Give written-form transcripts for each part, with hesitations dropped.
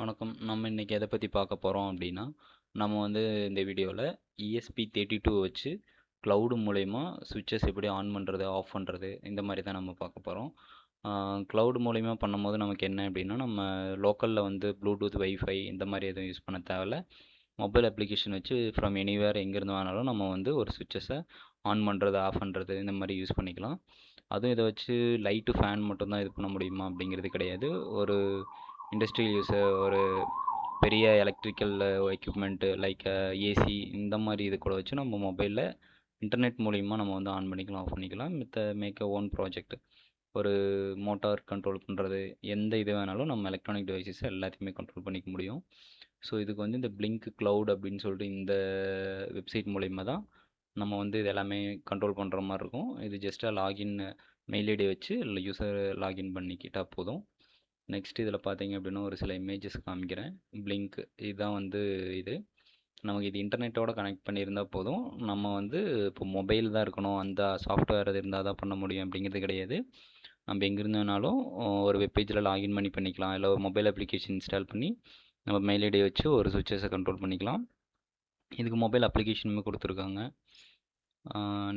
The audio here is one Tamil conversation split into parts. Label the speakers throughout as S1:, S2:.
S1: வணக்கம். நம்ம இன்னைக்கு எதை பற்றி பார்க்க போகிறோம் அப்படின்னா, நம்ம வந்து இந்த வீடியோவில் ESP32 வச்சு க்ளவுடு மூலயமா சுவிட்சஸ் எப்படி ஆன் பண்ணுறது, ஆஃப் பண்ணுறது, இந்த மாதிரி தான் நம்ம பார்க்க போகிறோம். க்ளவுடு மூலயமா பண்ணும்போது நமக்கு என்ன அப்படின்னா, நம்ம லோக்கலில் வந்து ப்ளூடூத், வைஃபை இந்த மாதிரி எதுவும் யூஸ் பண்ண தேவையில்ல. மொபைல் அப்ளிகேஷன் வச்சு ஃப்ரம் எனிவேர் எங்கேருந்து வேணாலும் நம்ம வந்து ஒரு சுவிட்சஸை ஆன் பண்ணுறது, ஆஃப் பண்ணுறது இந்த மாதிரி யூஸ் பண்ணிக்கலாம். அதுவும் இதை வச்சு லைட்டு, ஃபேன் மட்டும்தான் இது பண்ண முடியுமா அப்படிங்கிறது கிடையாது. ஒரு இண்டஸ்ட்ரியல் யூஸு, ஒரு பெரிய எலக்ட்ரிக்கல் எக்யூப்மெண்ட்டு லைக் ஏசி இந்த மாதிரி இது கூட வச்சு நம்ம மொபைலில் இன்டர்நெட் மூலிமா நம்ம வந்து ஆன் பண்ணிக்கலாம், ஆஃப் பண்ணிக்கலாம். மேக் ஓன் ப்ராஜெக்ட், ஒரு மோட்டார் கண்ட்ரோல் பண்ணுறது, எந்த இது வேணாலும் நம்ம எலக்ட்ரானிக் டிவைசஸ் எல்லாத்தையுமே கண்ட்ரோல் பண்ணிக்க முடியும். ஸோ இதுக்கு வந்து இந்த பிளிங்க் க்ளவுட் அப்படின்னு சொல்லிட்டு இந்த வெப்சைட் மூலிமா தான் நம்ம வந்து இது எல்லாமே கண்ட்ரோல் பண்ணுற மாதிரி இருக்கும். இது ஜஸ்ட்டாக லாகின் மெயில் ஐடி வச்சு யூஸர் லாகின் பண்ணிக்கிட்டால் போதும். நெக்ஸ்ட் இதில் பார்த்தீங்க அப்படின்னா ஒரு சில இமேஜஸ் காமிக்கிறேன். பிளிங்க் இதுதான் வந்து இது நமக்கு இது இன்டர்நெட்டோட கனெக்ட் பண்ணியிருந்தால் போதும். நம்ம வந்து இப்போ மொபைல் தான் இருக்கணும், அந்த சாஃப்ட்வேர் அது இருந்தால் தான் பண்ண முடியும் அப்படிங்கிறது கிடையாது. நம்ம எங்கிருந்து வேணாலும் ஒரு வெப்பேஜில் லாகின் பண்ணிக்கலாம், இல்லை ஒரு மொபைல் அப்ளிகேஷன் இன்ஸ்டால் பண்ணி நம்ம மெயில் ஐடியை வச்சு ஒரு சுவிட்சஸை கண்ட்ரோல் பண்ணிக்கலாம். இதுக்கு மொபைல் அப்ளிகேஷனுமே கொடுத்துருக்காங்க.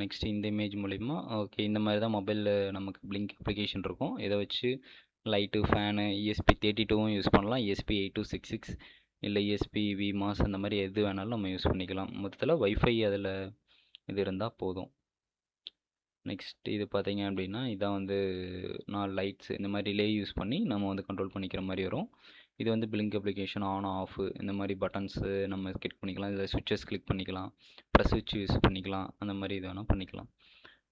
S1: நெக்ஸ்ட் இந்த இமேஜ் மூலிமா ஓகே, இந்த மாதிரி தான் மொபைலில் நமக்கு பிளிங்க் அப்ளிகேஷன் இருக்கும். இதை வச்சு லைட்டு, ஃபேனு, ESP32வும் யூஸ் பண்ணலாம், ESP8266 இல்லை ESP VMOS அந்த மாதிரி எது வேணாலும் நம்ம யூஸ் பண்ணிக்கலாம். மொத்தத்தில் வைஃபை அதில் இது இருந்தால் போதும். நெக்ஸ்ட் இது பார்த்தீங்க அப்படின்னா இதான் வந்து 4 லைட்ஸ் இந்த மாதிரி ரிலே யூஸ் பண்ணி நம்ம வந்து கண்ட்ரோல் பண்ணிக்கிற மாதிரி வரும். இது வந்து பிளிங்க் அப்ளிகேஷன் ஆன் ஆஃப் இந்த மாதிரி பட்டன்ஸு நம்ம கிளிக் பண்ணிக்கலாம், இதில் சுவிட்சஸ் கிளிக் பண்ணிக்கலாம், ப்ரெஸ் சுவிட்ச் யூஸ் பண்ணிக்கலாம், அந்த மாதிரி இது வேணால் பண்ணிக்கலாம்.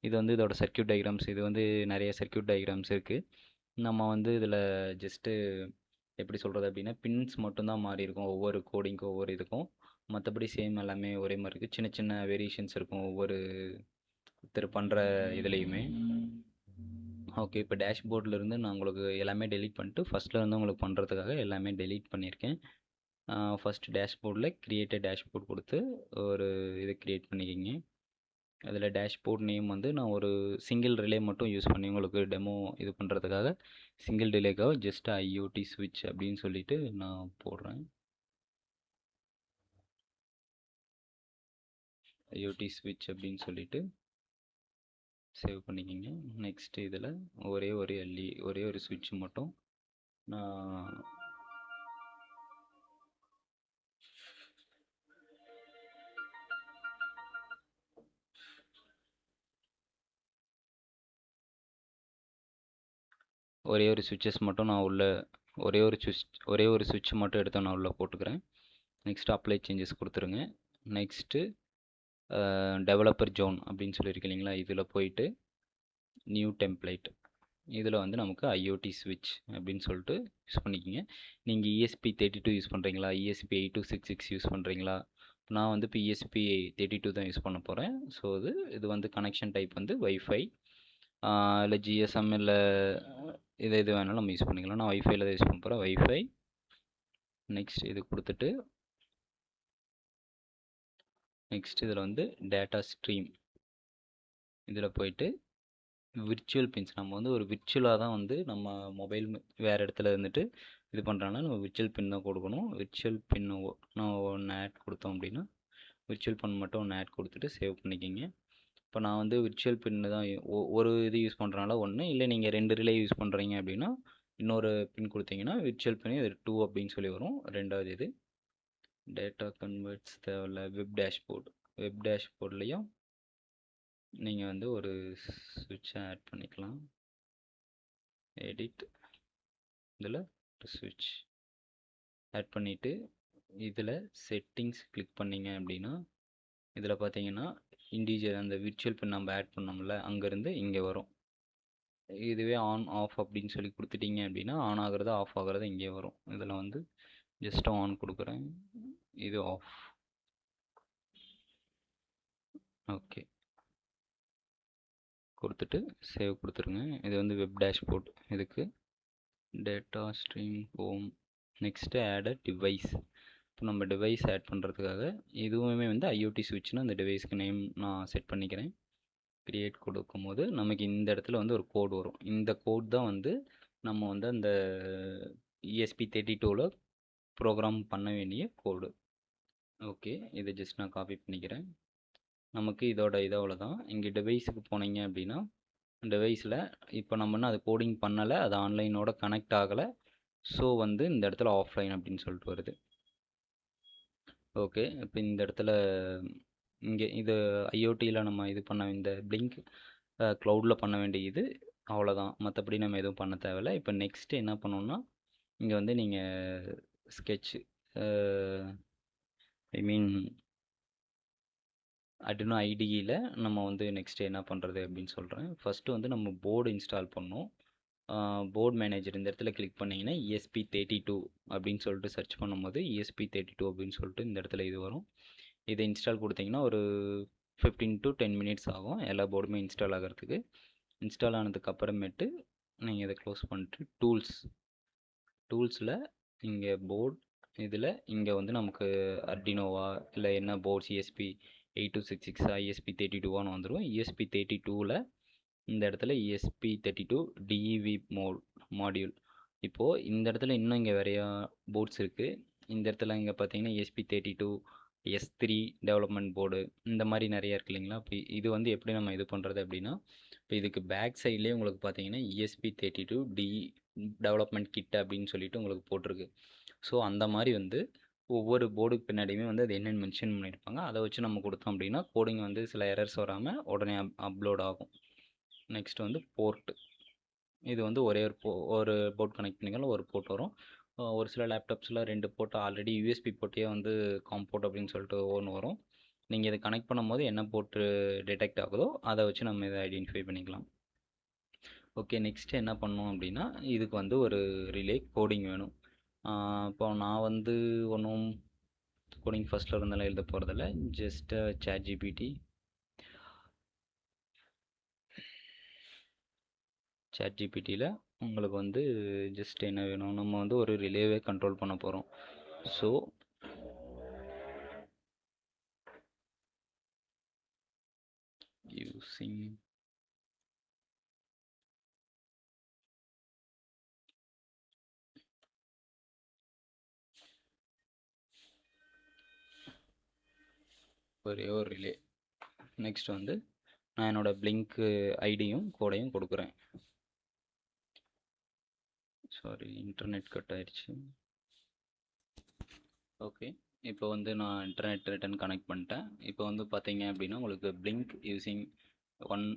S1: இது வந்து இதோட சர்க்யூட் டயக்ராம்ஸ், இது வந்து நிறைய சர்க்யூட் டயக்ராம்ஸ் இருக்குது. நம்ம வந்து இதில் ஜஸ்ட்டு எப்படி சொல்கிறது அப்படின்னா பின்ஸ் மட்டும்தான் மாறி இருக்கும் ஒவ்வொரு கோடிங்க்கும் ஒவ்வொரு இதுக்கும். மற்றபடி சேம் எல்லாமே ஒரே மாதிரி இருக்குது. சின்ன சின்ன வேரியேஷன்ஸ் இருக்கும் ஒவ்வொரு பண்ணுற இதுலேயுமே. ஓகே, இப்போ டேஷ்போர்டில் இருந்து நான் உங்களுக்கு எல்லாமே டெலீட் பண்ணிட்டு ஃபஸ்ட்டில் இருந்து உங்களுக்கு பண்ணுறதுக்காக எல்லாமே டெலீட் பண்ணியிருக்கேன். ஃபஸ்ட்டு டேஷ்போர்டில் கிரியேட் டேஷ்போர்ட் கொடுத்து ஒரு இதை க்ரியேட் பண்ணிக்கிங்க. அதில் டேஷ்போர்ட் நேம் வந்து நான் ஒரு சிங்கிள் ரிலே மட்டும் யூஸ் பண்ணி உங்களுக்கு டெமோ இது பண்ணுறதுக்காக சிங்கிள் ரிலேக்காக ஜஸ்ட் IoT ஸ்விட்ச் அப்படின்னு சொல்லிட்டு நான் போடுறேன். IoT ஸ்விட்ச் அப்படின்னு சொல்லிட்டு சேவ் பண்ணிக்கிங்க. நெக்ஸ்ட் இதில் ஒரே ஒரு சுவிட்ச் மட்டும் நான் ஒரே ஒரு சுவிட்சஸ் மட்டும் நான் உள்ள ஒரே ஒரு சுவிட்ச் மட்டும் எடுத்து நான் உள்ளே போட்டுக்கிறேன். நெக்ஸ்ட் அப்ளை சேஞ்சஸ் கொடுத்துருங்க. நெக்ஸ்ட்டு டெவலப்பர் ஜோன் அப்படின்னு சொல்லியிருக்கு இல்லைங்களா, இதில் போயிட்டு நியூ டெம்ப்ளேட், இதில் வந்து நமக்கு IoT ஸ்விட்ச் அப்படின்னு சொல்லிட்டு யூஸ் பண்ணிக்கிங்க. நீங்கள் ESP32 யூஸ் பண்ணுறீங்களா, ESP8266 யூஸ் பண்ணுறீங்களா? நான் வந்து இப்போ ESP32 தான் யூஸ் பண்ண போகிறேன். ஸோ இது வந்து கனெக்ஷன் டைப் வந்து வைஃபை, இல்லை GSM, இல்லை இது வேணாலும் நம்ம யூஸ் பண்ணிக்கலாம். நான் வைஃபைல தான் யூஸ் பண்ண போகிறேன், வைஃபை. நெக்ஸ்ட் இது கொடுத்துட்டு நெக்ஸ்ட் இதில் வந்து டேட்டா ஸ்ட்ரீம், இதில் போயிட்டு விர்ச்சுவல் பின்ஸ், நம்ம வந்து ஒரு விர்ச்சுவலாக தான் வந்து நம்ம மொபைல் வேறு இடத்துல இருந்துட்டு இது பண்ணுறனால நம்ம விர்ச்சுவல் பின் தான் கொடுக்கணும். விர்ச்சுவல் பின் நான் ஒன்று ஆட் கொடுத்தோம் அப்படின்னா விர்ச்சுவல் பின் மட்டும் ஒன்று ஆட் கொடுத்துட்டு சேவ் பண்ணிக்கிங்க. இப்போ நான் வந்து விர்ச்சுவல் பின்னு தான் ஒரு இது யூஸ் பண்ணுறனால ஒன்று, இல்லை நீங்கள் 2 ரிலே யூஸ் பண்ணுறீங்க அப்படின்னா இன்னொரு பின் கொடுத்தீங்கன்னா விர்ச்சுவல் பின் இது 2 அப்படின்னு சொல்லி வரும். ரெண்டாவது இது டேட்டா கன்வெர்ட்ஸ் தேவையில்ல. வெப் டேஷ்போர்ட்லேயும் நீங்கள் வந்து ஒரு சுவிட்சை ஆட் பண்ணிக்கலாம். எடிட், இதில் சுவிட்ச் ஆட் பண்ணிவிட்டு இதில் செட்டிங்ஸ் கிளிக் பண்ணிங்க அப்படின்னா இதில் பார்த்தீங்கன்னா இண்டிவிஜுவல் அந்த விர்ச்சுவல் பின் நம்ம ஆட் பண்ணோம்ல அங்கேருந்து இங்கே வரும். இதுவே ஆன் ஆஃப் அப்படின்னு சொல்லி கொடுத்துட்டீங்க அப்படின்னா ஆன் ஆகிறது ஆஃப் ஆகிறது இங்கே வரும். இதில் வந்து ஜஸ்ட் ஆன் கொடுக்குறேன், இது ஆஃப். ஓகே கொடுத்துட்டு சேவ் கொடுத்துருங்க. இது வந்து வெப் டேஷ்போர்ட், இதுக்கு data stream home. Next add a device. இப்போ நம்ம டிவைஸ் ஆட் பண்ணுறதுக்காக இதுவுமே வந்து IoT ஸ்விட்ச்னு அந்த டிவைஸ்க்கு நேம் நான் செட் பண்ணிக்கிறேன். க்ரியேட் கொடுக்கும்போது நமக்கு இந்த இடத்துல வந்து ஒரு கோட் வரும். இந்த கோட் தான் வந்து நம்ம வந்து அந்த ESP32ல் ப்ரோக்ராம் பண்ண வேண்டிய கோடு. ஓகே, இதை ஜஸ்ட் நான் காப்பி பண்ணிக்கிறேன். நமக்கு இதோட இது அவ்வளோதான். இங்கே டிவைஸுக்கு போனீங்க அப்படின்னா டிவைஸில் இப்போ நம்ம இன்னும் அது கோடிங் பண்ணலை, அது ஆன்லைனோட கனெக்ட் ஆகலை. ஸோ வந்து இந்த இடத்துல ஆஃப்லைன் அப்படின்னு சொல்லிட்டு வருது. ஓகே, இப்போ இந்த இடத்துல இங்கே இது ஐஓடியில் நம்ம இது பண்ண இந்த பிளிங்க் க்ளவுடில் பண்ண வேண்டிய இது அவ்வளோதான். மற்றபடி நம்ம எதுவும் பண்ண தேவையில்லை. இப்போ நெக்ஸ்ட்டு என்ன பண்ணணும்னா இங்கே வந்து நீங்கள் ஸ்கெட்ச் ஐ மீன் Arduino IDEயில் நம்ம வந்து நெக்ஸ்ட்டு என்ன பண்ணுறது அப்படின்னு சொல்கிறேன். ஃபஸ்ட்டு வந்து நம்ம போர்டு இன்ஸ்டால் பண்ணோம். போர்டு மேனேஜர் இந்த இடத்துல கிளிக் பண்ணிங்கன்னா ESP32 அப்படின்னு சொல்லிட்டு சர்ச் பண்ணும்போது ESP32 அப்படின்னு சொல்லிட்டு இந்த இடத்துல இது வரும். இதை இன்ஸ்டால் கொடுத்தீங்கன்னா ஒரு 15 to 10 மினிட்ஸ் ஆகும் எல்லா போர்டுமே இன்ஸ்டால் ஆகிறதுக்கு. இன்ஸ்டால் ஆனதுக்கு அப்புறமேட்டு நீங்கள் இதை க்ளோஸ் பண்ணிட்டு டூல்ஸில் இங்கே போர்ட் இதில் இங்கே வந்து நமக்கு அர்டினோவா இல்லை என்ன போர்ட்ஸ் ESP8266 ESP32வான்னு வந்துடும். ESP32ல் இந்த இடத்துல ESP32 DEV மாடியூல். இப்போது இந்த இடத்துல இன்னும் இங்கே நிறையா போர்ட்ஸ் இருக்குது. இந்த இடத்துல இங்கே பார்த்தீங்கன்னா ESP32 S3 டெவலப்மெண்ட் போர்டு இந்த மாதிரி நிறையா இருக்கு இல்லைங்களா. இப்போ இது வந்து எப்படி நம்ம இது பண்ணுறது அப்படின்னா, இப்போ இதுக்கு பேக் சைட்லேயே உங்களுக்கு பார்த்தீங்கன்னா ESP32 டெவலப்மெண்ட் கிட் அப்படின்னு சொல்லிட்டு உங்களுக்கு போட்டிருக்கு. ஸோ அந்த மாதிரி வந்து ஒவ்வொரு போர்டுக்கு பின்னாடியுமே வந்து அது என்னென்னு மென்ஷன் பண்ணியிருப்பாங்க. அதை வச்சு நம்ம கொடுத்தோம் அப்படின்னா கோடிங் வந்து சில எரர்ஸ் வராமல் உடனே அப்லோட் ஆகும். நெக்ஸ்ட் வந்து போர்ட்டு. இது வந்து ஒரே ஒரு போர்ட் கனெக்ட் பண்ணிக்கலாம், ஒரு போர்ட் வரும். ஒரு சில லேப்டாப்ஸில் 2 போர்ட் ஆல்ரெடி யூஎஸ்பி போர்ட்டே வந்து காம் போர்ட் அப்படின்னு சொல்லிட்டு ஒன்று வரும். நீங்கள் இதை கனெக்ட் பண்ணும்போது என்ன போர்ட்டு டிடெக்ட் ஆகுதோ அதை வச்சு நம்ம இதை ஐடென்டிஃபை பண்ணிக்கலாம். ஓகே, நெக்ஸ்ட் என்ன பண்ணோம் அப்படின்னா இதுக்கு வந்து ஒரு ரிலே கோடிங் வேணும். இப்போ நான் வந்து ஒன்றும் கோடிங் ஃபஸ்ட்டில் இருந்தாலும் எழுத போகிறதில்ல. ஜஸ்ட் ChatGPTயில் உங்களுக்கு வந்து ஜஸ்ட் என்ன வேணும், நம்ம வந்து ஒரு ரிலேவே கண்ட்ரோல் பண்ண போகிறோம். ஸோ யூஸிங் ஒரே ஒரு ரிலே. நெக்ஸ்ட் வந்து நான் என்னோடய பிளிங்க் ஐடியும் கோடையும் கொடுக்குறேன். சாரி, இன்டர்நெட் கட் ஆயிடுச்சு. ஓகே, இப்போ வந்து நான் இன்டர்நெட் ரிட்டன் கனெக்ட் பண்ணிட்டேன். இப்போ வந்து பார்த்தீங்க அப்படின்னா உங்களுக்கு blink using one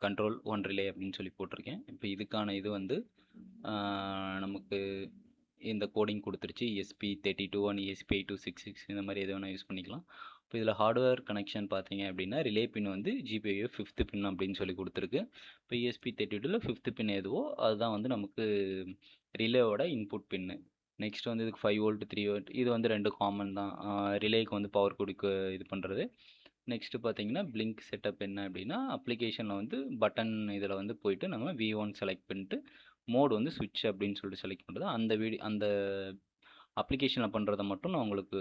S1: control one relay அப்படின்னு சொல்லி போட்டிருக்கேன். இப்போ இதுக்கான இது வந்து நமக்கு இந்த கோடிங் கொடுத்துருச்சு. ESP32 and ESP8266 இந்த மாதிரி எது வேணால் யூஸ் பண்ணிக்கலாம். இப்போ இதில் ஹார்ட்வேர் கனெக்ஷன் பார்த்தீங்க அப்படின்னா ரிலே பின் வந்து GPIO 5th பின் அப்படின்னு சொல்லி கொடுத்துருக்கு. இப்போ ESP32ல் 5th பின் எதுவோ அதுதான் வந்து நமக்கு ரிலேவோட இன்புட் பின்னு. நெக்ஸ்ட் வந்து இதுக்கு 5 வோல்ட் 3 வோல்ட் இது வந்து 2 காமன் தான். ரிலேக்கு வந்து பவர் கொடுக்க இது பண்ணுறது. நெக்ஸ்ட்டு பார்த்தீங்கன்னா பிளிங்க் செட்டப் என்ன அப்படின்னா அப்ளிகேஷனில் வந்து பட்டன் இதில் வந்து போயிட்டு நம்ம V1 செலக்ட் பண்ணிட்டு மோடு வந்து சுவிட்ச் அப்படின்னு சொல்லிட்டு செலக்ட் பண்ணுறது. அந்த அப்ளிகேஷனில் பண்ணுறதை மட்டும் நான் உங்களுக்கு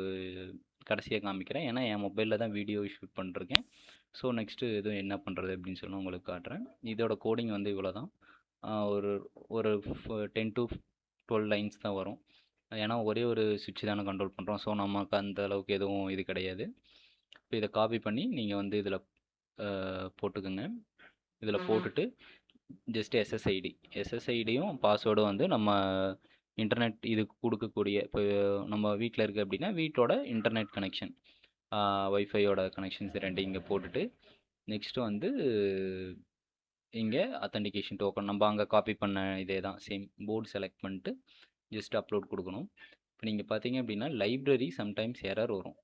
S1: கடைசியாக காமிக்கிறேன். ஏன்னா என் மொபைலில் தான் வீடியோ ஷூட் பண்ணிருக்கேன். ஸோ நெக்ஸ்ட்டு எதுவும் என்ன பண்ணுறது அப்படின்னு சொல்லி உங்களுக்கு காட்டுறேன். இதோட கோடிங் வந்து இவ்வளோ தான். ஒரு ஒரு 10 to 12 லைன்ஸ் தான் வரும். ஏன்னா ஒரே ஒரு சுவிட்ச் தானே கண்ட்ரோல் பண்ணுறோம். ஸோ நமக்கு அந்த அளவுக்கு எதுவும் இது கிடையாது. இப்போ இதை காப்பி பண்ணி நீங்கள் வந்து இதில் போட்டுக்குங்க. இதில் போட்டுட்டு ஜஸ்ட் எஸ்எஸ்ஐடியும் பாஸ்வேர்டும் வந்து நம்ம இன்டர்நெட் இதுக்கு கொடுக்கக்கூடிய இப்போ நம்ம வீட்டில் இருக்குது அப்படின்னா வீட்டோட இன்டர்நெட் கனெக்ஷன் ஒய்ஃபையோட கனெக்ஷன்ஸ் ரெண்டு இங்கே போட்டுட்டு நெக்ஸ்ட்டு வந்து இங்கே அத்தன்டிகேஷன் டோக்கன் நம்ம அங்கே காப்பி பண்ண இதே தான் சேம் போர்டு செலக்ட் பண்ணிட்டு ஜஸ்ட் அப்லோட் கொடுக்கணும். இப்போ நீங்கள் பார்த்தீங்க அப்படின்னா லைப்ரரி சம்டைம்ஸ் எரர் வரும்.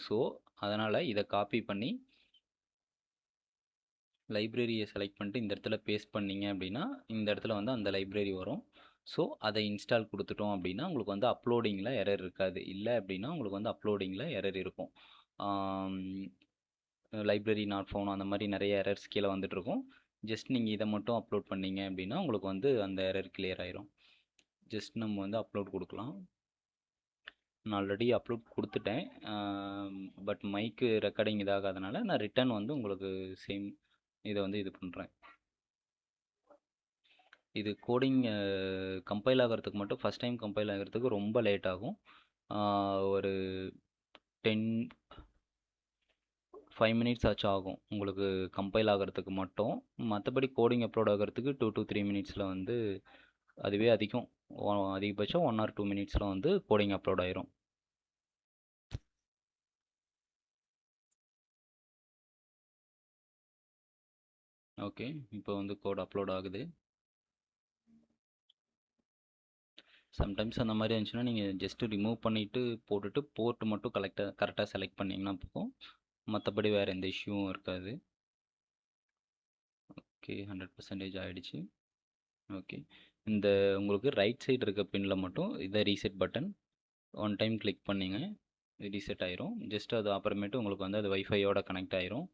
S1: ஸோ அதனால் இதை காப்பி பண்ணி லைப்ரரியை செலக்ட் பண்ணிட்டு இந்த இடத்துல பேஸ்ட் பண்ணிங்க அப்படின்னா இந்த இடத்துல வந்து அந்த லைப்ரரி வரும். ஸோ அதை இன்ஸ்டால் கொடுத்துட்டோம் அப்படின்னா உங்களுக்கு வந்து அப்லோடிங்கில் எரர் இருக்காது. இல்லை அப்படின்னா உங்களுக்கு வந்து அப்லோடிங்கில் எரர் இருக்கும். லைப்ரரி நாட் ஃபவுண்ட் அந்த மாதிரி நிறைய எரர்ஸ் கீழே வந்துட்டுருக்கும். ஜஸ்ட் நீங்கள் இதை மட்டும் அப்லோட் பண்ணிங்க அப்படின்னா உங்களுக்கு வந்து அந்த எரர் கிளியர் ஆயிரும். ஜஸ்ட் நம்ம வந்து அப்லோட் கொடுக்கலாம். நான் ஆல்ரெடி அப்லோட் கொடுத்துட்டேன். பட் மைக்கு ரெக்கார்டிங் இதாகாதனால நான் ரிட்டன் வந்து உங்களுக்கு சேம் இதை வந்து இது பண்ணுறேன். இது கோடிங் கம்பைல் ஆகிறதுக்கு மட்டும் ஃபஸ்ட் டைம் கம்பைல் ஆகிறதுக்கு ரொம்ப லேட் ஆகும். ஒரு 10 5 மினிட்ஸ் ஆச்சும் ஆகும் உங்களுக்கு கம்பைல் ஆகிறதுக்கு மட்டும். மற்றபடி கோடிங் அப்லோட் ஆகிறதுக்கு 2 to 3 மினிட்ஸில் வந்து அதுவே அதிகபட்சம் 1 or 2 மினிட்ஸில் வந்து கோடிங் அப்லோட் ஆயிரும். ஓகே, இப்போ வந்து கோட் அப்லோட் ஆகுது. சம்டைம்ஸ் அந்த மாதிரி இருந்துச்சுன்னா நீங்கள் ஜஸ்ட்டு ரிமூவ் பண்ணிவிட்டு போட்டுட்டு போர்ட் மட்டும் கரெக்டாக செலக்ட் பண்ணிங்கன்னா போதும். மற்றபடி வேறு எந்த இஷ்யூவும் இருக்காது. ஓகே, 100% ஆகிடுச்சு. ஓகே, இந்த உங்களுக்கு ரைட் சைடு இருக்க பின்னில் மட்டும் இதை reset button one time click பண்ணிங்க, ரீசெட் ஆயிரும். ஜஸ்ட் அது அப்புறமேட்டு உங்களுக்கு வந்து அது வைஃபையோட கனெக்ட் ஆயிரும்.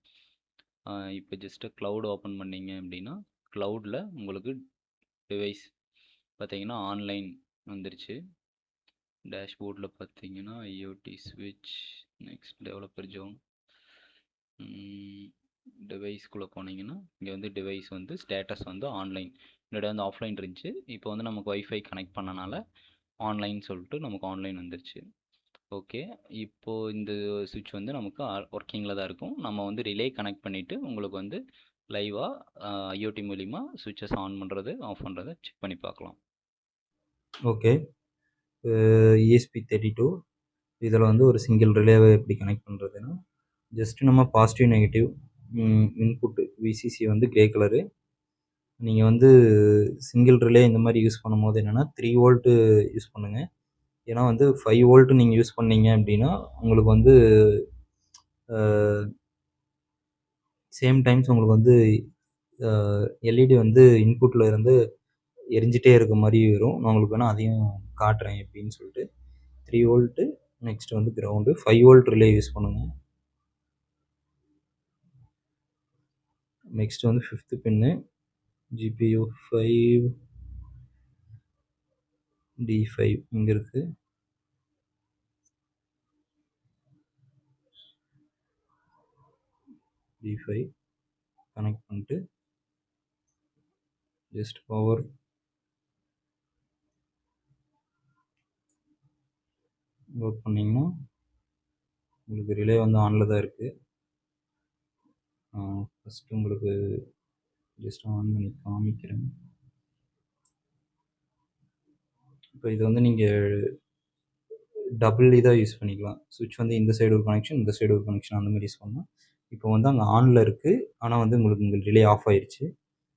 S1: இப்போ ஜஸ்ட்டு க்ளவுட் ஓப்பன் பண்ணிங்க அப்படின்னா க்ளவுடில் உங்களுக்கு டிவைஸ் பார்த்தீங்கன்னா ஆன்லைன் வந்துருச்சு. டேஷ்போர்டில் பார்த்தீங்கன்னா ஐஓடி ஸ்விட்ச், நெக்ஸ்ட் டெவலப்பர் ஜோன், டிவைஸ்குள்ளே போனீங்கன்னா இங்கே வந்து டிவைஸ் வந்து ஸ்டேட்டஸ் வந்து ஆன்லைன், முன்னாடி வந்து ஆஃப்லைன் இருந்துச்சு. இப்போ வந்து நமக்கு வைஃபை கனெக்ட் பண்ணனால ஆன்லைன் சொல்லிட்டு நமக்கு ஆன்லைன் வந்துருச்சு. ஓகே, இப்போது இந்த சுவிட்ச் வந்து நமக்கு ஒர்க்கிங்கில் தான் இருக்கும். நம்ம வந்து ரிலே கனெக்ட் பண்ணிவிட்டு உங்களுக்கு வந்து லைவாக ஐஓடி மூலிமா சுவிட்சஸ் ஆன் பண்ணுறது ஆஃப் பண்ணுறதை செக் பண்ணி பார்க்கலாம்.
S2: ஓகே, ESP32 இதில் வந்து ஒரு சிங்கிள் ரிலேவை எப்படி கனெக்ட் பண்ணுறதுன்னா, ஜஸ்ட்டு நம்ம பாசிட்டிவ் நெகட்டிவ் இன்புட்டு விசிசி வந்து கிரே கலரு. நீங்கள் வந்து சிங்கிள் ரிலே இந்த மாதிரி யூஸ் பண்ணும்போது என்னென்னா 3 வோல்ட்டு யூஸ் பண்ணுங்கள். ஏன்னா வந்து 5 வோல்ட்டு நீங்கள் யூஸ் பண்ணீங்க அப்படின்னா உங்களுக்கு வந்து சேம் டைம்ஸ் உங்களுக்கு வந்து எல்இடி வந்து இன்புட்டில் இருந்து எரிஞ்சிட்டே இருக்க மாதிரி வரும். நான் உங்களுக்கு வேணால் அதையும் காட்டுறேன் எப்படின்னு சொல்லிட்டு. 3 வோல்ட்டு, நெக்ஸ்ட் வந்து கிரவுண்டு, 5 வோல்ட் ரிலே யூஸ் பண்ணுங்கள். நெக்ஸ்ட் வந்து 5th பின்னு GPU 5 D5 இங்கே இருக்குது. D5 கனெக்ட் பண்ணிட்டு ஜஸ்ட் பவர் லோட் பண்ணிங்கன்னா உங்களுக்கு ரிலே வந்து ஆனில் தான் இருக்குது. ஃபஸ்ட்டு உங்களுக்கு ஜஸ்ட் ஆன் பண்ணி காமிக்கிறேன். இப்போ இது வந்து நீங்கள் டபுள் இதாக யூஸ் பண்ணிக்கலாம். சுவிட்ச் வந்து இந்த சைடு ஒரு கனெக்ஷன், இந்த சைடு ஒரு கனெக்ஷன், அந்த மாதிரி யூஸ் பண்ணலாம். இப்போ வந்து அங்கே ஆனில் இருக்குது, ஆனால் வந்து உங்களுக்கு இங்கே ரிலே ஆஃப் ஆயிடுச்சு.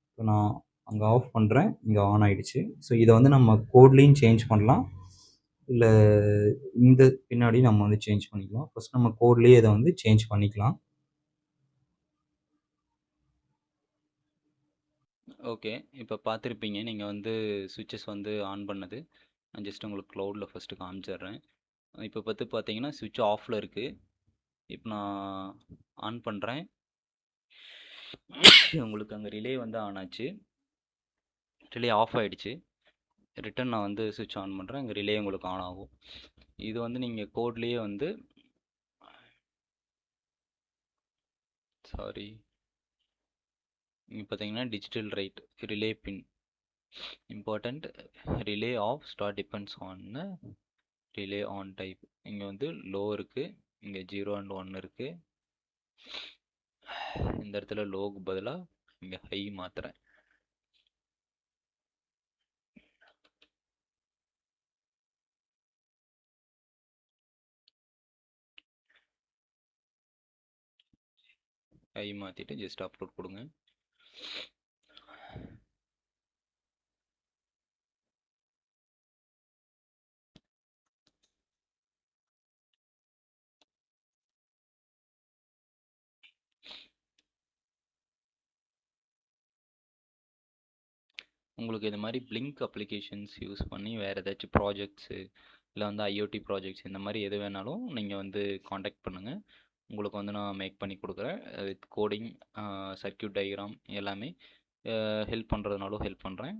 S2: இப்போ நான் அங்கே ஆஃப் பண்ணுறேன், இங்கே ஆன் ஆகிடுச்சு. ஸோ இதை வந்து நம்ம கோட்லேயும் சேஞ்ச் பண்ணலாம், இல்லை இந்த பின்னாடி நம்ம வந்து சேஞ்ச் பண்ணிக்கலாம். ஃபஸ்ட் நம்ம கோட்லேயே இதை வந்து சேஞ்ச் பண்ணிக்கலாம்.
S1: ஓகே, இப்போ பார்த்துருப்பீங்க நீங்கள் வந்து சுவிட்சஸ் வந்து ஆன் பண்ணது. நான் ஜஸ்ட் உங்களுக்கு க்ளவுடில் ஃபஸ்ட்டு காமிச்சிடுறேன். இப்போ பார்த்தீங்கன்னா சுவிட்ச் ஆஃபில் இருக்குது. இப்போ நான் ஆன் பண்ணுறேன், உங்களுக்கு அங்கே ரிலே வந்து ஆன் ஆச்சு, ரிலே ஆஃப் ஆகிடுச்சு. ரிட்டன் நான் வந்து சுவிட்ச் ஆன் பண்ணுறேன், அங்கே ரிலே உங்களுக்கு ஆன் ஆகும். இது வந்து நீங்கள் கோட்லேயே வந்து இங்கே பார்த்தீங்கன்னா digital right relay pin important relay off start depends on relay on type. இங்கே வந்து லோ இருக்குது, இங்கே 0 and 1 இருக்குது. இந்த இடத்துல லோக்கு பதிலாக இங்கே ஹை மாற்றுறேன். ஹை மாற்றிட்டு ஜஸ்ட் அப்லோட் கொடுங்க. உங்களுக்கு இது மாதிரி பிளிங்க் அப்ளிகேஷன்ஸ் யூஸ் பண்ணி வேறு ஏதாச்சும் ப்ராஜெக்ட்ஸு இல்லை வந்து ஐஓடி ப்ராஜெக்ட்ஸ் இந்த மாதிரி எது வேணாலும் நீங்கள் வந்து காண்டாக்ட் பண்ணுங்கள். உங்களுக்கு வந்து நான் மேக் பண்ணி கொடுக்குறேன். வித் கோடிங், சர்க்யூட் டயக்ராம் எல்லாமே ஹெல்ப் பண்ணுறதுனாலும் ஹெல்ப் பண்ணுறேன்.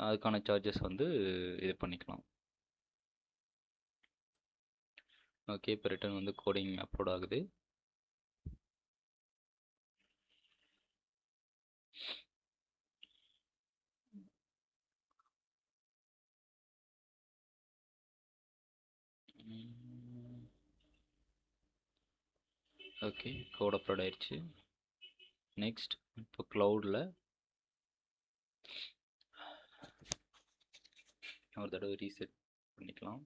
S1: அதுக்கான சார்ஜஸ் வந்து இது பண்ணிக்கலாம். ஓகே, இப்போ ரிட்டன் வந்து கோடிங் அப்லோட் ஆகுது. ஓகே, கோட் அப்லோட் ஆயிடுச்சு. நெக்ஸ்ட் இப்போ க்ளவுடில் ஒரு தடவை ரீசெட் பண்ணிக்கலாம்.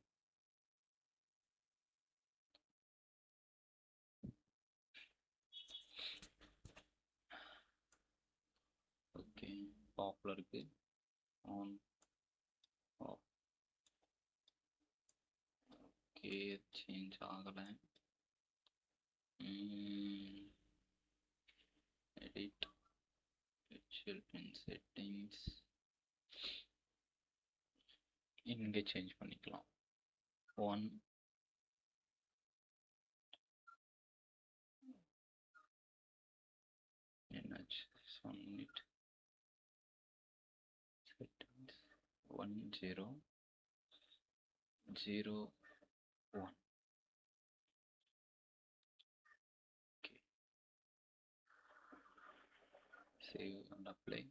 S1: ஓகே, ஆஃப்ல இருக்கு, ஆன் ஆஃப். ஓகே, சேஞ்ச் ஆகலை. எடிட் virtual pin settings இங்கே சேஞ்ச் பண்ணிக்கலாம். 1 என்னாச்சு, submit settings 1001. Okay, save and apply,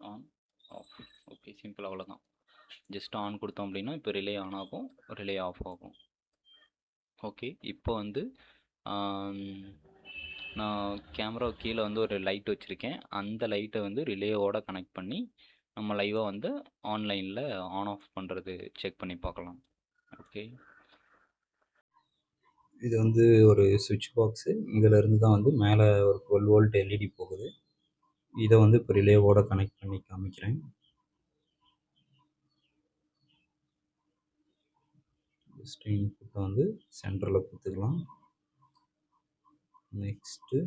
S1: on off. Okay, simple, அவ்வளோதான். ஜஸ்ட் ஆன் கொடுத்தோம் அப்படின்னா இப்போ ரிலே ஆன் ஆகும், ரிலே ஆஃப் ஆகும். ஓகே, இப்போ வந்து நான் கேமரா கீழே வந்து ஒரு லைட் வச்சுருக்கேன். அந்த லைட்டை வந்து ரிலேவோட கனெக்ட் பண்ணி நம்ம லைவாக வந்து ஆன்லைனில் ஆன் ஆஃப் பண்ணுறது செக் பண்ணி பார்க்கலாம். ஓகே,
S2: இது வந்து ஒரு சுவிட்ச் பாக்ஸு. இதிலேருந்து தான் வந்து மேலே ஒரு 12 வோல்ட் எல்இடி போகுது. இதை வந்து இப்போ ரிலேவோட கனெக்ட் பண்ணி காமிக்கிறேன். ஜஸ்ட் இன்புட்டை வந்து சென்டரில் கொடுத்துக்கலாம். நெக்ஸ்ட்டு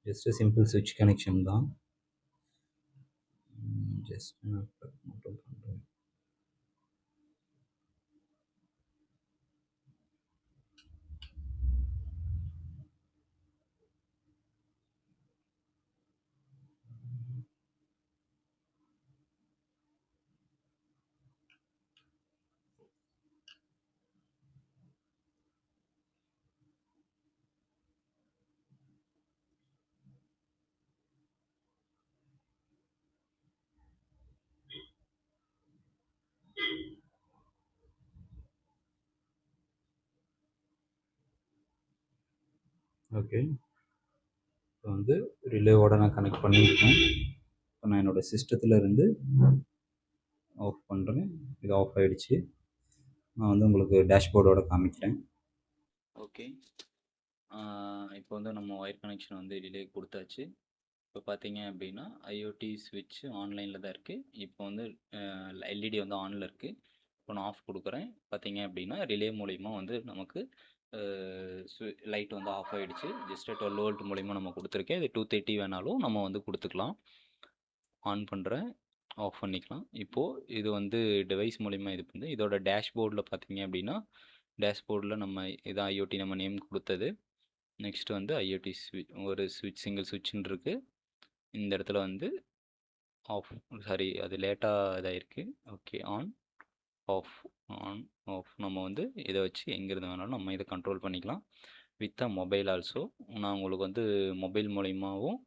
S2: ஜஸ்ட்டு சிம்பிள் சுவிட்ச் கனெக்ஷன் தான். ஜஸ்ட் நான் மட்டும் பண்ணுறேன். ஓகே, இப்போ வந்து ரிலேவோட நான் கனெக்ட் பண்ணியிருக்கேன். இப்போ நான் என்னோடய சிஸ்டத்தில் இருந்து ஆஃப் பண்ணுறேன். இது ஆஃப் ஆகிடுச்சு. நான் வந்து உங்களுக்கு டேஷ்போர்டோட காமிக்கிறேன்.
S1: ஓகே, இப்போ வந்து நம்ம ஒயர் கனெக்ஷன் வந்து ரிலே கொடுத்தாச்சு. இப்போ பார்த்தீங்க அப்படின்னா ஐஓடி ஸ்விட்ச் ஆன்லைனில் தான் இருக்குது. இப்போ வந்து எல்இடி வந்து ஆனில் இருக்குது. இப்போ நான் ஆஃப் கொடுக்குறேன். பார்த்தீங்க அப்படின்னா ரிலே மூலிமா வந்து நமக்கு லைட் வந்து ஆஃப் ஆகிடுச்சு. ஜஸ்ட்டு 12 வோல்ட் மூலிமா நம்ம கொடுத்துருக்கேன். இது 230 வேணாலும் நம்ம வந்து கொடுத்துக்கலாம். ஆன் பண்ணுறேன், ஆஃப் பண்ணிக்கலாம். இப்போது இது வந்து டிவைஸ் மூலிமா இது பண்ணி இதோட டேஷ்போர்டில் பார்த்தீங்க அப்படின்னா டேஷ்போர்டில் நம்ம இதான் ஐஓடி நம்ம நேம் கொடுத்தது. நெக்ஸ்ட் வந்து ஐஓடி ஸ்விட்ச், ஒரு ஸ்விட்ச், சிங்கிள் ஸ்விட்ச்னு இருக்குது. இந்த இடத்துல வந்து ஆஃப், சாரி அது லேட்டாக இதாகிருக்கு. Okay, on off, on off. நம்ம வந்து இதை வச்சு எங்கேருந்து வேணாலும் நம்ம இதை கண்ட்ரோல் பண்ணிக்கலாம் வித் அ மொபைல் ஆல்சோ. நான் உங்களுக்கு வந்து மொபைல் மூலிமாவும்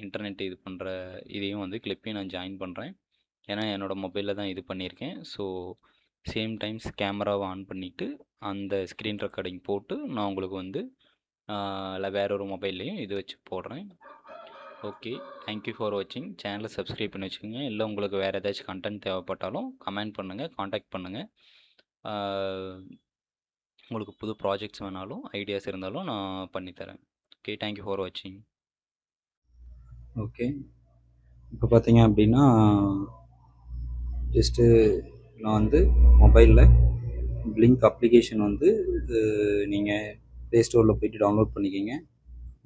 S1: இன்டர்நெட் இது பண்ணுற இதையும் வந்து கிளிப்பையும் நான் ஜாயின் பண்ணுறேன். ஏன்னா என்னோடய மொபைலில் தான் இது பண்ணியிருக்கேன். ஸோ சேம் டைம்ஸ் கேமராவை ஆன் பண்ணிவிட்டு அந்த ஸ்க்ரீன் ரெக்கார்டிங் போட்டு நான் உங்களுக்கு வந்து இல்லை வேற ஒரு மொபைல்லையும் இது வச்சு போடுறேன். ஓகே, தேங்க்யூ ஃபார் வாட்சிங். சேனலை சப்ஸ்கிரைப் பண்ணி வச்சுக்கோங்க. இல்லை உங்களுக்கு வேறு ஏதாச்சும் கண்டென்ட் தேவைப்பட்டாலும் கமெண்ட் பண்ணுங்கள், காண்டாக்ட் பண்ணுங்கள். உங்களுக்கு புது ப்ராஜெக்ட்ஸ் வேணாலும் ஐடியாஸ் இருந்தாலும் நான் பண்ணித்தரேன். ஓகே, தேங்க்யூ ஃபார் வாட்சிங்.
S2: ஓகே, இப்போ பார்த்தீங்க அப்படின்னா ஜஸ்ட்டு நான் வந்து மொபைலில் பிளிங்க் அப்ளிகேஷன் வந்து நீங்கள் ப்ளே ஸ்டோரில் போய்ட்டு டவுன்லோட் பண்ணிக்கிங்க.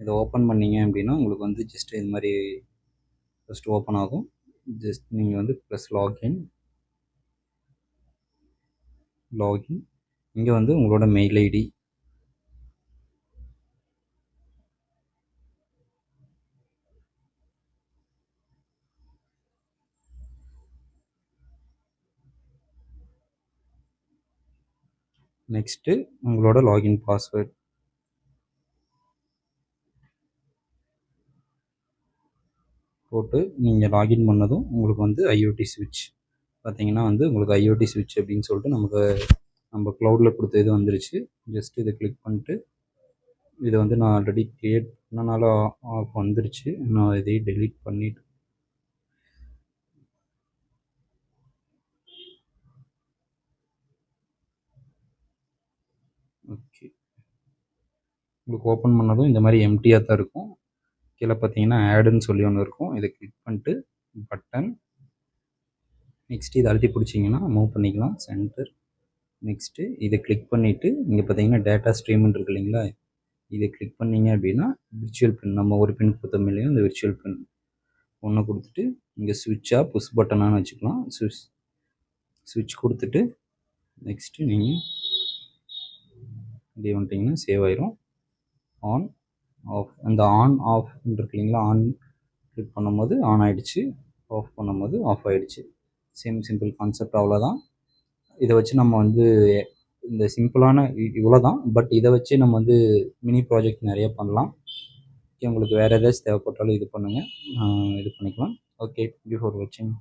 S2: இதை ஓப்பன் பண்ணிங்க அப்படின்னா உங்களுக்கு வந்து ஜஸ்ட்டு இது மாதிரி ஃபஸ்ட்டு ஓப்பன் ஆகும். ஜஸ்ட் நீங்கள் வந்து ப்ளஸ் லாகின், இங்கே வந்து உங்களோட மெயில் ஐடி, நெக்ஸ்ட்டு உங்களோட லாகின் பாஸ்வேர்ட் போட்டு நீங்கள் லாகின் பண்ணதும் உங்களுக்கு வந்து ஐஓடி ஸ்விட்ச் பார்த்தீங்கன்னா வந்து உங்களுக்கு ஐஓடி ஸ்விட்ச் அப்படின்னு சொல்லிட்டு நமக்கு நம்ம க்ளவுடில் கொடுத்த இது வந்துருச்சு. ஜஸ்ட் இதை கிளிக் பண்ணிட்டு இதை வந்து நான் ஆல்ரெடி க்ரியேட் பண்ணனால ஆஃப் வந்துருச்சு. நான் இதையும் டெலீட் பண்ணிட்டு ஓகே, உங்களுக்கு ஓப்பன் பண்ணதும் இந்த மாதிரி எம்டியாக தான் இருக்கும். கீழே பார்த்தீங்கன்னா ஆடுன்னு சொல்லி ஒன்று இருக்கும். இதை கிளிக் பண்ணிட்டு பட்டன், நெக்ஸ்ட்டு இதை அழுத்தி பிடிச்சிங்கன்னா மூவ் பண்ணிக்கலாம் சென்டர். நெக்ஸ்ட்டு இதை கிளிக் பண்ணிவிட்டு இங்கே பார்த்தீங்கன்னா டேட்டா ஸ்ட்ரீம்னு இருக்கு இல்லைங்களா, இதை கிளிக் பண்ணிங்க அப்படின்னா விர்ச்சுவல் பின், நம்ம ஒரு பின் கொடுத்தோம் இல்லையா, இந்த விர்ச்சுவல் பின் ஒன்று கொடுத்துட்டு இங்கே ஸ்விட்சாக புஷ் பட்டனானு வச்சுக்கலாம். ஸ்விட்ச் கொடுத்துட்டு நெக்ஸ்ட்டு நீங்கள் இப்படி வந்துட்டிங்கன்னா சேவ் ஆயிரும். ஆன் ஆஃப், அந்த ஆன் ஆஃப் இருக்கு இல்லைங்களா, ஆன் கிளிக் பண்ணும்போது ஆன் ஆகிடுச்சு, ஆஃப் பண்ணும்போது ஆஃப் ஆகிடுச்சு. சிம்பிள் கான்செப்ட், அவ்வளோதான். இதை வச்சு நம்ம வந்து இந்த சிம்பிளான இவ்வளோ தான். பட் இதை வச்சு நம்ம வந்து மினி ப்ராஜெக்ட் நிறைய பண்ணலாம். ஓகே, உங்களுக்கு வேறு ஏதாச்சும் தேவைப்பட்டாலும் இது பண்ணுங்கள், இது பண்ணிக்கலாம். ஓகே, தேங்க்யூ ஃபார் வாட்சிங்.